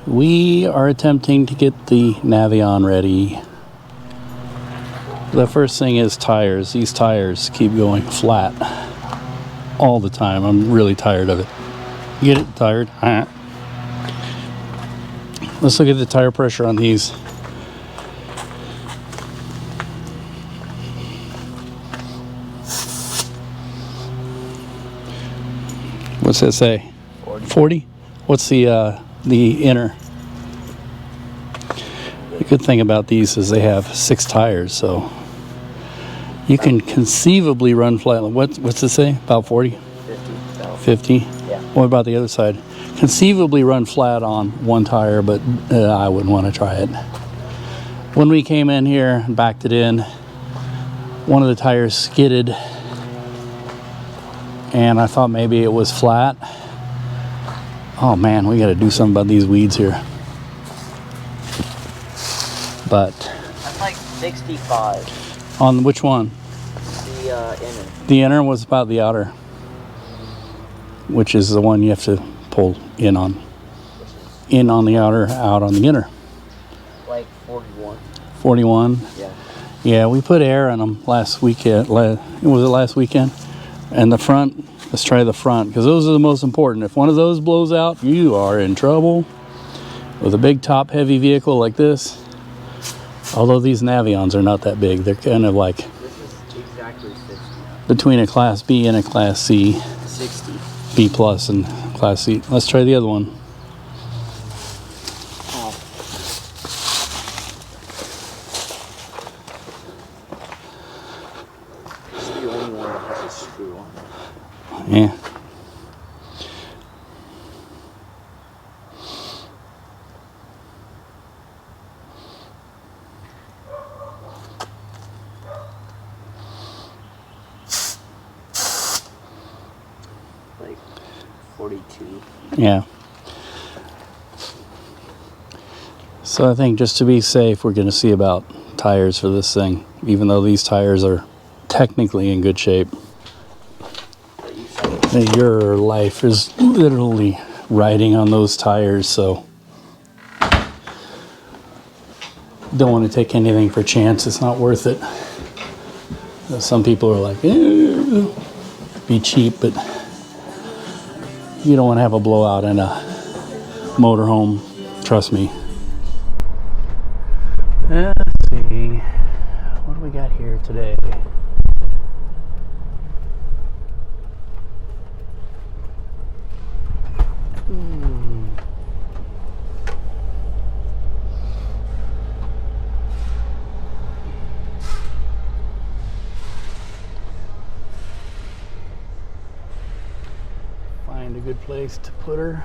We are attempting to get the Navion ready. The first thing is tires. These tires keep going flat all the time. I'm really tired of it. Get it? Tired? Let's look at the tire pressure on these. What's that say? 40? What's the inner? The good thing about these is they have 6 tires, so you can conceivably run flat. What's it say? About 40? 50? Yeah. What about the other side? Conceivably run flat on one tire, but I wouldn't want to try it. When we came in here and backed it in, one of the tires skidded, and I thought maybe it was flat. Oh man, we got to do something about these weeds here. But I'm like 65. On which one? The inner. The inner was about the outer, which is the one you have to pull in on. In on the outer, out on the inner. Like 41. 41? Yeah. Yeah, we put air in them last weekend. Was it last weekend? And the front, let's try the front, because those are the most important. If one of those blows out, you are in trouble. With a big top heavy vehicle like this, although these Navions are not that big, they're kind of like this is exactly 60. Between a Class B and a Class C. 60. B plus and Class C. Let's try the other one. Oh. It's the only one that has a screw on it. Yeah. Like 42. Yeah. So I think just to be safe, we're going to see about tires for this thing, even though these tires are technically in good shape. Your life is literally riding on those tires, so don't want to take anything for chance. It's not worth it. Some people are like, be cheap, but you don't want to have a blowout in a motorhome. Trust me. Let's see. What do we got here today? Find a good place to put her.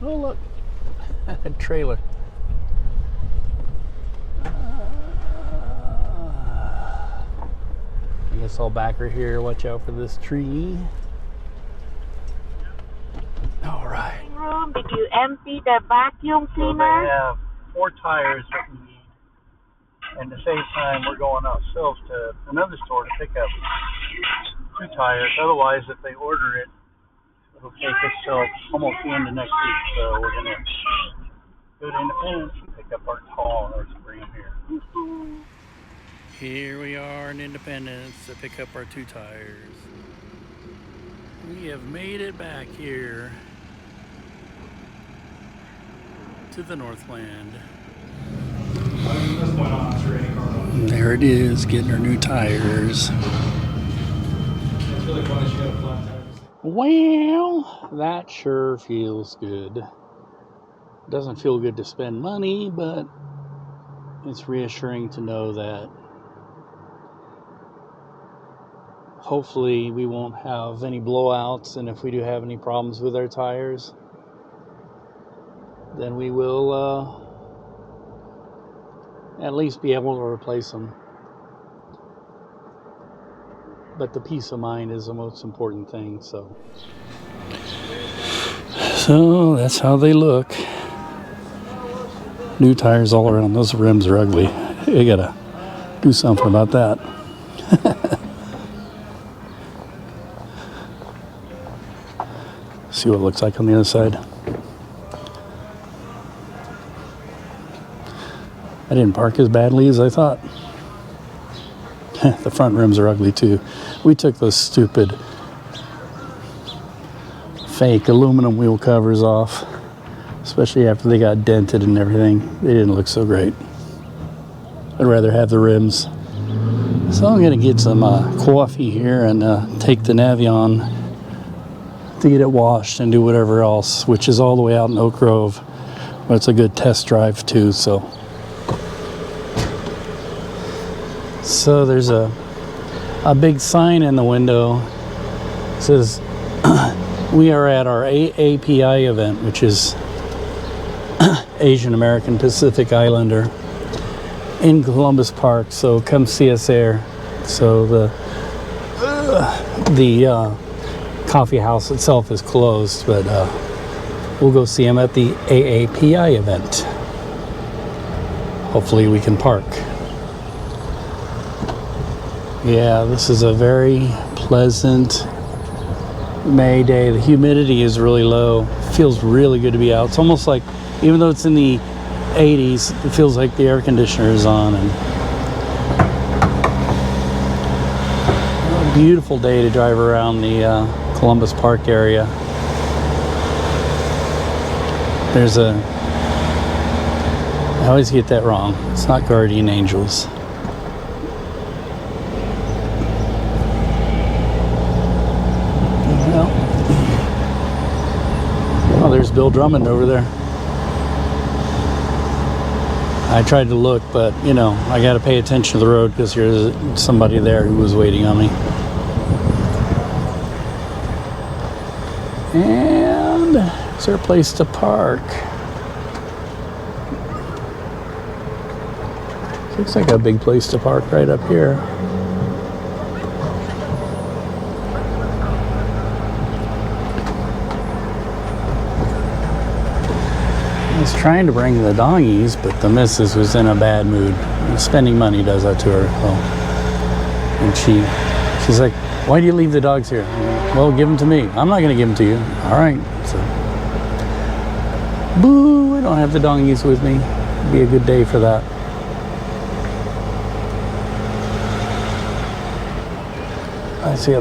Oh look, a trailer. I guess I'll back her here. Watch out for this tree. All right. Room, did you empty the vacuum cleaner? So they have 4 tires that we need, and to save time, we're going ourselves to another store to pick up 2 tires. Otherwise, if they order it, it'll take us till almost the end of next week. So we're gonna go to Independence and pick up our tires and bring them here. Here we are in Independence to pick up our 2 tires. We have made it back here to the Northland. And there it is, getting her new tires. Well, that sure feels good. Doesn't feel good to spend money, but it's reassuring to know that hopefully we won't have any blowouts, and if we do have any problems with our tires, then we will at least be able to replace them. But the peace of mind is the most important thing. So that's how they look. New tires all around. Those rims are ugly. You gotta do something about that. See what it looks like on the other side. I didn't park as badly as I thought. The front rims are ugly too. We took those stupid fake aluminum wheel covers off, especially after they got dented and everything. They didn't look so great. I'd rather have the rims. So I'm gonna get some coffee here and take the Navion to get it washed and do whatever else, which is all the way out in Oak Grove. But it's a good test drive too, so there's a big sign in the window. It says we are at our AAPI event, which is Asian American Pacific Islander, in Columbus Park, so come see us there. So the coffee house itself is closed, but we'll go see him at the AAPI event. Hopefully we can park. Yeah, this is a very pleasant May day. The humidity is really low. Feels really good to be out. It's almost like, even though it's in the 80s, it feels like the air conditioner is on. And a beautiful day to drive around the Columbus Park area. There's I always get that wrong. It's not Guardian Angels. Oh, there's Bill Drummond over there. I tried to look, but you know, I got to pay attention to the road because there's somebody there who was waiting on me. And is there a place to park? Looks like a big place to park right up here. I was trying to bring the dongies, but the missus was in a bad mood. Spending money does that to her. Well, and she's like, "Why do you leave the dogs here?" "Well, give them to me." "I'm not going to give them to you." "All right." So, boo! I don't have the dongies with me. It'd be a good day for that. I see a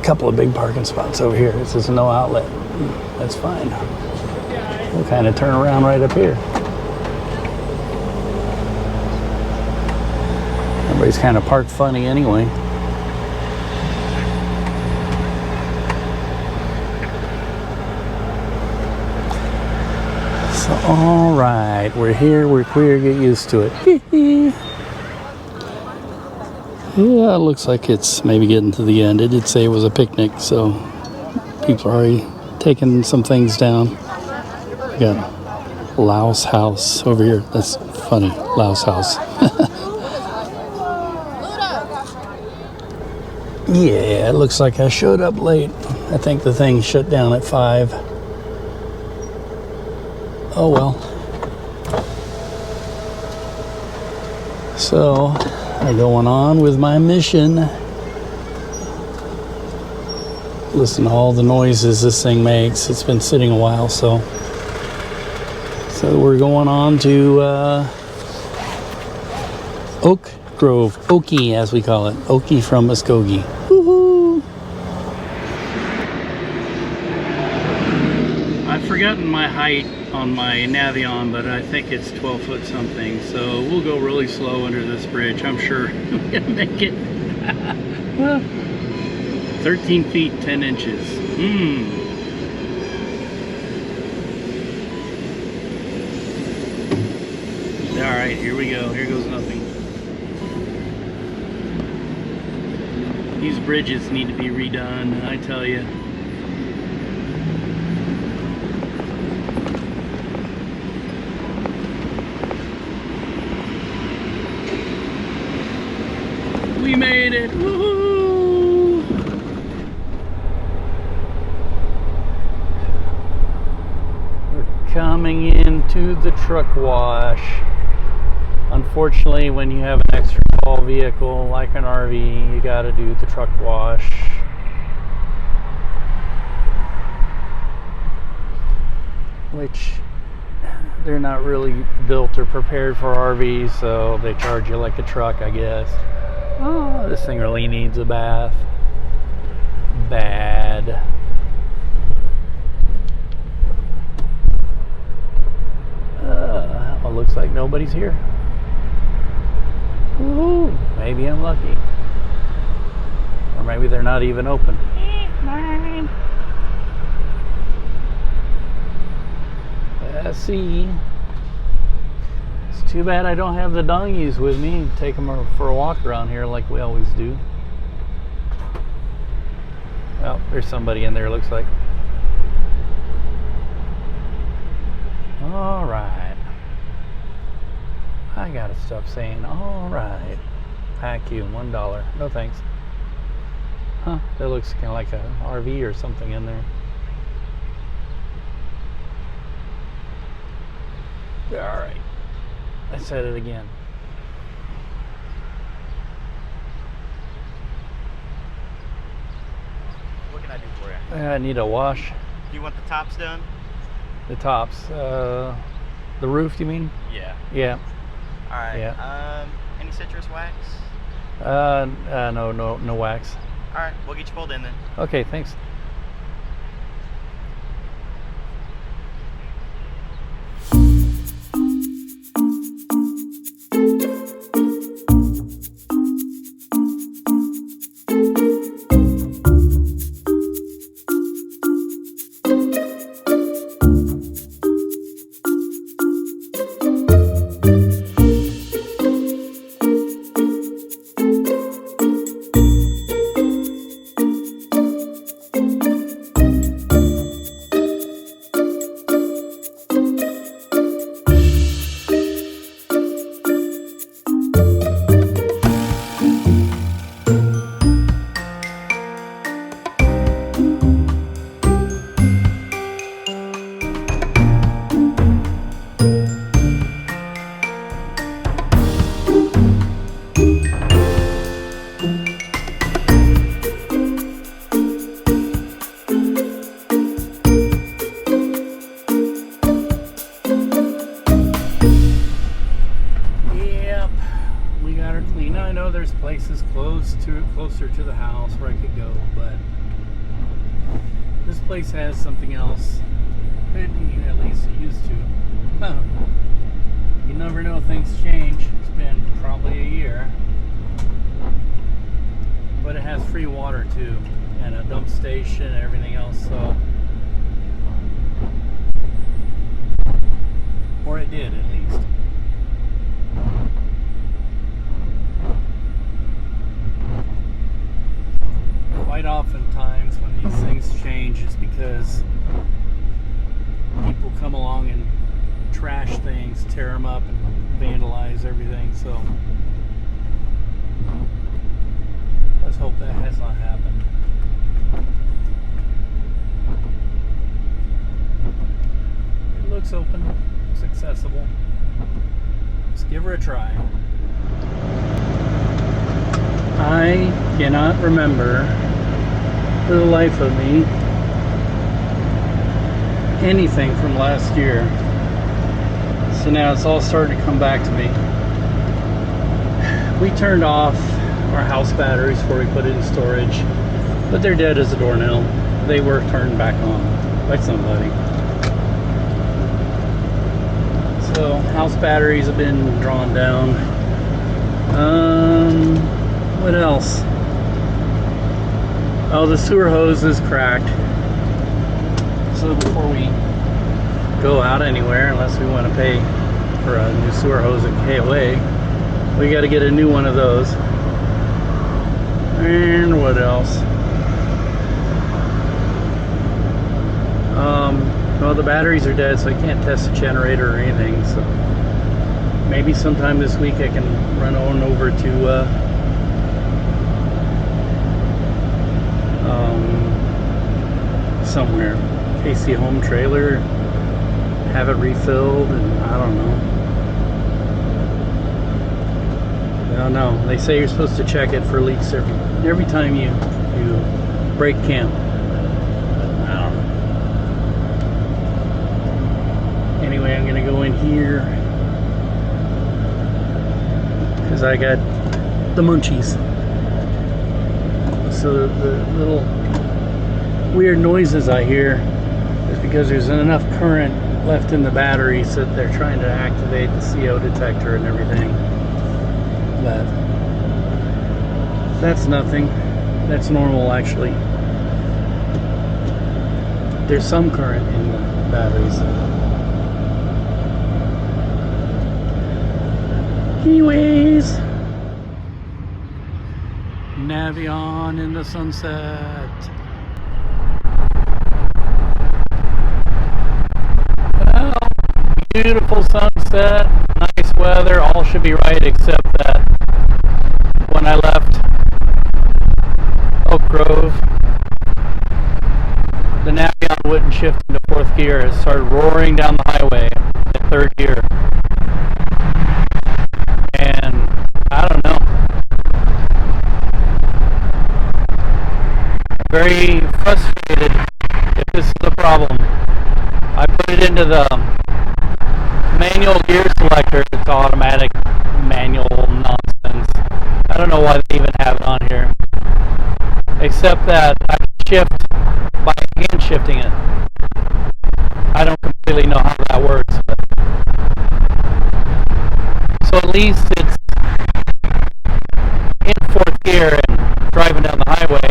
couple of big parking spots over here. It says no outlet. That's fine. We'll kind of turn around right up here. Everybody's kind of parked funny anyway. So, all right, we're here. We're queer. Get used to it. Yeah, it looks like it's maybe getting to the end. It did say it was a picnic, so people are already taking some things down. We got Laos House over here. That's funny, Laos House. Yeah, it looks like I showed up late. I think the thing shut down at 5. Oh well. So, I'm going on with my mission. Listen to all the noises this thing makes. It's been sitting a while, so we're going on to Oak Grove, Okie as we call it, Okie from Muskogee. Woohoo! I've forgotten my height on my Navion, but I think it's 12 foot something, so we'll go really slow under this bridge. I'm sure we're gonna make it. 13 feet 10 inches. Alright, here we go. Here goes nothing. These bridges need to be redone, I tell you. We made it! Woohoo! We're coming into the truck wash. Unfortunately, when you have an extra all vehicle, like an RV, you got to do the truck wash. Which they're not really built or prepared for RVs, so they charge you like a truck, I guess. Oh, this thing really needs a bath. Bad. Well, looks like nobody's here. Woo-hoo. Maybe I'm lucky. Or maybe they're not even open. Let's see. It's too bad I don't have the donkeys with me. Take them for a walk around here like we always do. Well, there's somebody in there, looks like. All right. I gotta stop saying all right. Vacuum, $1. No thanks. Huh, that looks kind of like a RV or something in there. All right. I said it again. What can I do for you? I need a wash. Do you want the tops done? The tops. The roof, you mean? Yeah. Yeah. All right. Yeah. Any citrus wax? No wax. All right, we'll get you pulled in then. Okay, thanks. Places closer to the house where I could go, but this place has something else. At least it used to. You never know, things change. It's been probably a year, but it has free water too, and a dump station and everything else. So, or it did at least. Quite oftentimes when these things change, it's because people come along and trash things, tear them up, and vandalize everything. So let's hope that has not happened. It looks open, it's accessible. Let's give her a try. I cannot remember for the life of me anything from last year, so now it's all starting to come back to me. We turned off our house batteries before we put it in storage, but they're dead as a doornail. They were turned back on by somebody. So house batteries have been drawn down. What else? Oh, the sewer hose is cracked. So before we go out anywhere, unless we want to pay for a new sewer hose at KOA, we got to get a new one of those. And what else? Well, the batteries are dead, so I can't test the generator or anything. So maybe sometime this week I can run on over to somewhere, KC Home Trailer, have it refilled, and I don't know. No, no. They say you're supposed to check it for leaks every time you break camp. I don't know. Anyway, I'm gonna go in here because I got the munchies. So the little weird noises I hear is because there's enough current left in the batteries that they're trying to activate the CO detector and everything. But that's nothing. That's normal, actually. There's some current in the batteries. Anyways, Navion in the sunset. Well, beautiful sunset, nice weather, all should be right except that when I left Oak Grove, the Navion wouldn't shift into fourth gear. It started roaring down the highway at third gear. And I don't know. I'm very frustrated if this is the problem. I put it into the manual gear selector. It's automatic manual nonsense. I don't know why they even have it on here. Except that I can shift by hand shifting it. I don't completely know how that works. But so at least it's in fourth gear and driving down the highway.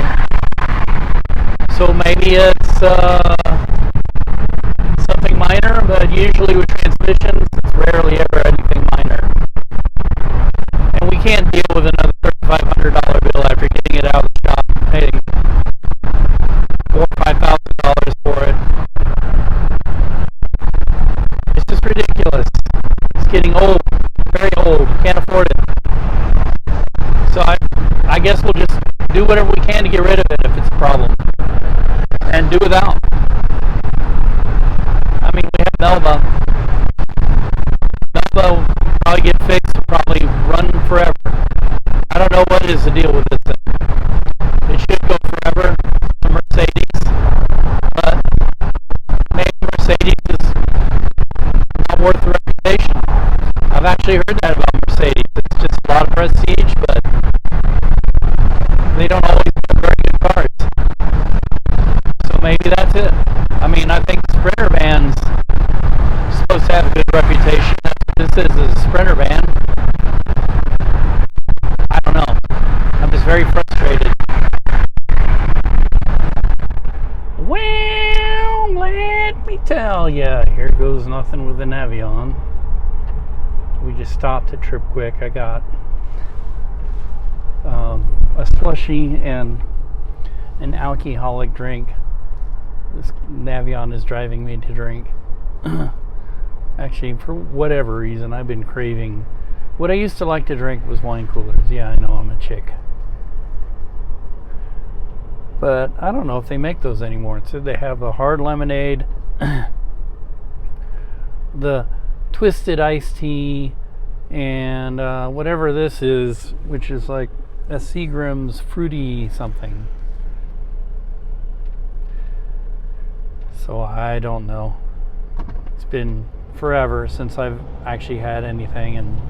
So maybe it's something minor, but usually with transmissions, it's rarely ever anything minor. And we can't deal with another $3,500 bill after getting it out of the shop and paying $4,000 or $5,000 for it. It's just ridiculous. It's getting old, very old. Can't afford it. So I guess we'll just do whatever we can to get rid of it if it's a problem, and do without. I mean, we have Melba. Melba will probably get fixed, will probably run forever. I don't know what is the deal with this thing. It should go forever. The Mercedes, but maybe Mercedes is not worth the reputation. I've actually heard that about Mercedes. It's just a lot of prestige, but they don't always have very good cars. So maybe that's it. I mean, I think Sprinter vans are supposed to have a good reputation. This is a Sprinter van. I don't know. I'm just very frustrated. Well, let me tell ya, here goes nothing with the Navion. We just stopped at Trip Quick. I got a slushie and an alcoholic drink. This Navion is driving me to drink. Actually, for whatever reason, I've been craving. What I used to like to drink was wine coolers. Yeah, I know, I'm a chick. But I don't know if they make those anymore. It said they have a hard lemonade, the twisted iced tea, and whatever this is, which is like a Seagram's fruity something. So I don't know. It's been forever since I've actually had anything, and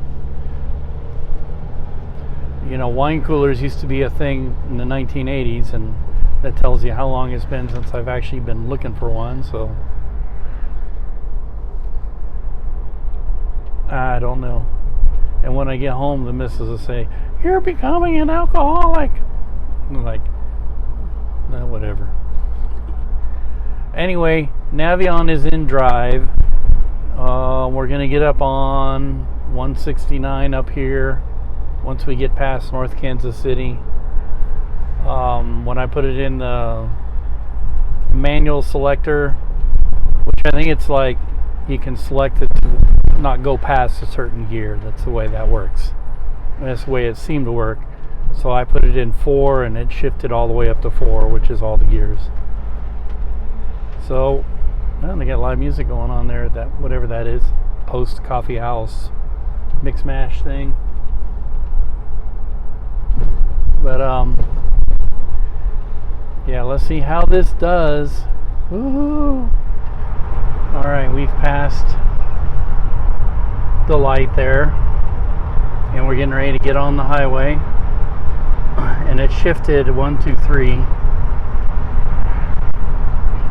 you know, wine coolers used to be a thing in the 1980s, and that tells you how long it's been since I've actually been looking for one. So I don't know. And when I get home, the missus will say, "You're becoming an alcoholic." I'm like, no, whatever. Anyway, Navion is in drive. We're going to get up on 169 up here once we get past North Kansas City. When I put it in the manual selector, which I think it's like you can select it to not go past a certain gear. That's the way that works. And that's the way it seemed to work. So I put it in 4 and it shifted all the way up to 4, which is all the gears. So, well, they got a lot of music going on there at that, whatever that is, post coffee house mix mash thing. But yeah, let's see how this does. Woo-hoo. All right, we've passed the light there, and we're getting ready to get on the highway. And it shifted 1, 2, 3.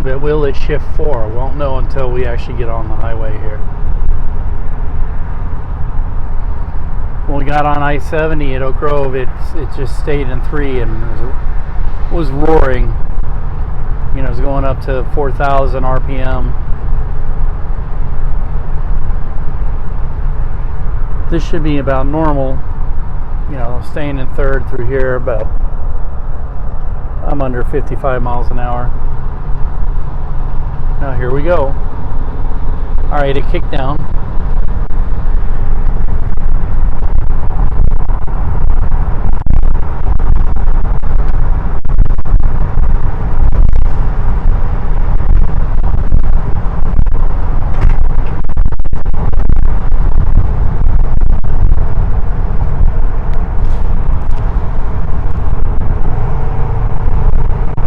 But will it shift 4? Won't know until we actually get on the highway here. When we got on I-70 at Oak Grove, it just stayed in 3 and was roaring. You know, it was going up to 4,000 RPM. This should be about normal. You know, staying in 3rd through here, but I'm under 55 miles an hour. Now here we go. All right, it kicked down.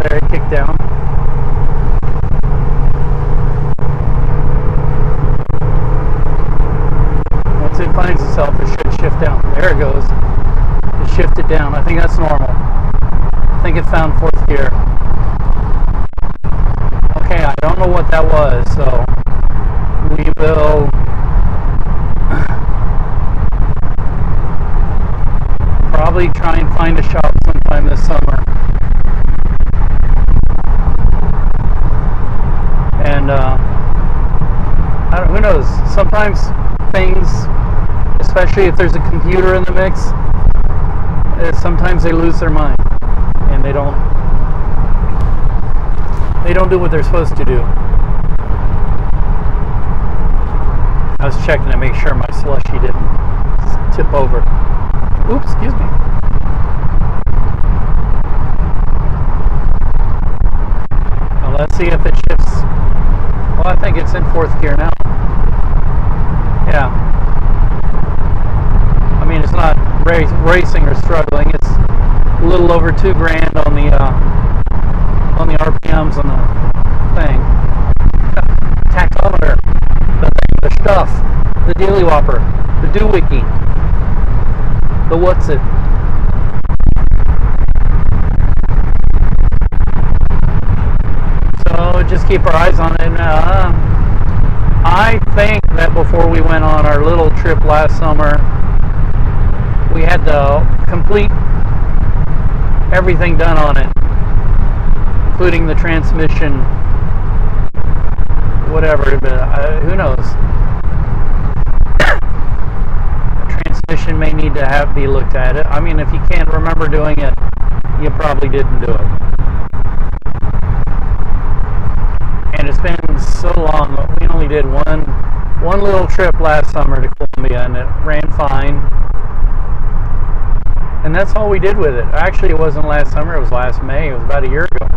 There, it kicked down. Finds itself, it should shift down. There it goes. It shifted down. I think that's normal. I think it found 4th gear. Okay, I don't know what that was, so we will probably try and find a shop sometime this summer. And who knows? Sometimes things, especially if there's a computer in the mix, sometimes they lose their mind and they don't do what they're supposed to do. I was checking to make sure my slushy didn't tip over. Oops, excuse me. Now let's see if it shifts. Well, I think it's in 4th gear now. Yeah. I mean, it's not racing or struggling. It's a little over $2,000 on the RPMs on the thing. Tachometer, the stuff, the Daily Whopper, the doohickey, the what's it. So just keep our eyes on it. I think that before we went on our little trip last summer, we had the complete everything done on it, including the transmission, whatever, but who knows. The transmission may need to be looked at. I mean, if you can't remember doing it, you probably didn't do it. And it's been so long. We only did one little trip last summer to Columbia, and it ran fine. And that's all we did with it. Actually, it wasn't last summer, it was last May. It was about a year ago.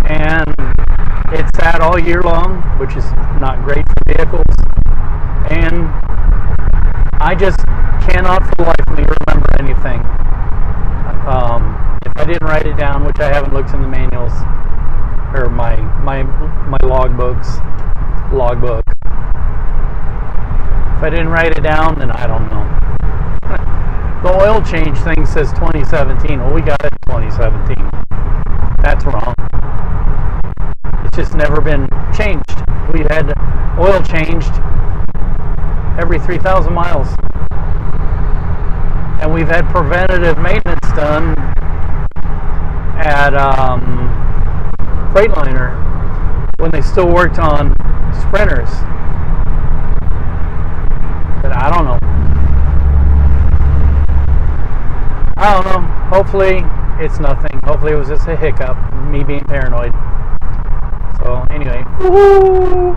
And it sat all year long, which is not great for vehicles. And I just cannot for the life of me remember anything. If I didn't write it down, which I haven't looked in the manuals, or my logbook. If I didn't write it down, then I don't know. The oil change thing says 2017. Well, we got it in 2017. That's wrong. It's just never been changed. We had oil changed every 3,000 miles. And we've had preventative maintenance done at Freightliner when they still worked on Sprinters. But I don't know. Hopefully it's nothing. Hopefully it was just a hiccup, me being paranoid. So anyway, woo-hoo!